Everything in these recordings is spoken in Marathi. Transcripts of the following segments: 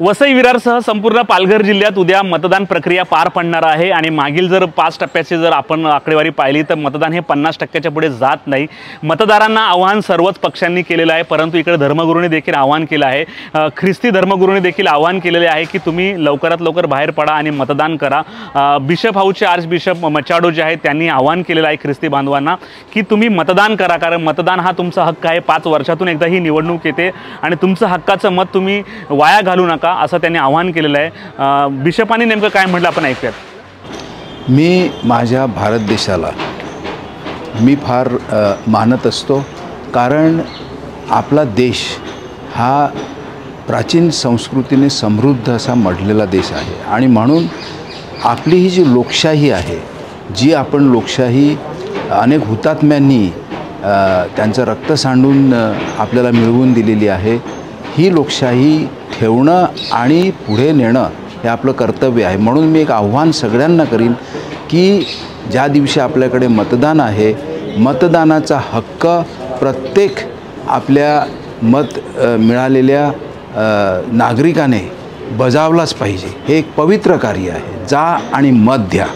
वसई विरारसह संपूर्ण पालघर जिल्ह्यात उद्या मतदान प्रक्रिया पार पडणार आहे आणि मागील जर 5 टप्प्याची जर आपण आकडेवारी पाहिली तर मतदान हे 50% पुढे जात नाही। मतदारांना आव्हान सर्वच पक्षांनी केलेलं आहे, परंतु इकडे धर्मगुरूंनी देखील आव्हान केलं आहे। ख्रिस्ती धर्मगुरूंनी देखील आव्हान केलेले आहे की तुम्ही लवकरात लवकर बाहेर पडा आणि मतदान करा। बिशप हाऊसचे आर्च बिशप मचाडो जे आहेत त्यांनी आव्हान केलेलं आहे ख्रिस्ती बांधवांना की तुम्ही मतदान करा, कारण मतदान हा तुमचा हक्क आहे। 5 वर्षातून एकदा ही निवडणूक येते आणि तुमचं हक्काचं मत तुम्ही वाया घालू नका असं त्यांनी आव्हान केलेलं आहे। बिशपांनी नेमकं काय म्हटलं आपण ऐकूयात। मी माझ्या भारत देशाला फार मानत असतो, कारण आपला देश हा प्राचीन संस्कृतीने समृद्ध असा मढलेला देश आहे आणि म्हणून आपली ही जी लोकशाही आहे, जी आपण लोकशाही अनेक हुतात्म्यांनी त्यांचं रक्त सांडून आपल्याला मिळवून दिलेली आहे, ही लोकशाही ठेवणं आणि पुढे नेणं हे आपलं कर्तव्य आहे। म्हणून मी एक आव्हान सगळ्यांना करीन की ज्या दिवशी आपल्याकडे मतदान आहे, मतदानाचा हक्क प्रत्येक आपल्या मत मिळालेल्या नागरिकाने बजावलाच पाहिजे। हे एक पवित्र कार्य आहे। जा आणि मत द्या।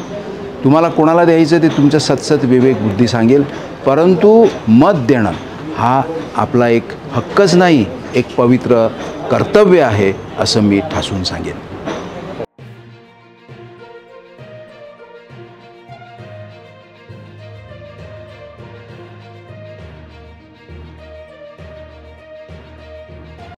तुम्हाला कोणाला द्यायचं ते तुमचं सतसत विवेक बुद्धी सांगेल, परंतु मत देणं हा आपला एक हक्कच नाही, एक पवित्र कर्तव्य आहे असं मी ठासून सांगेन।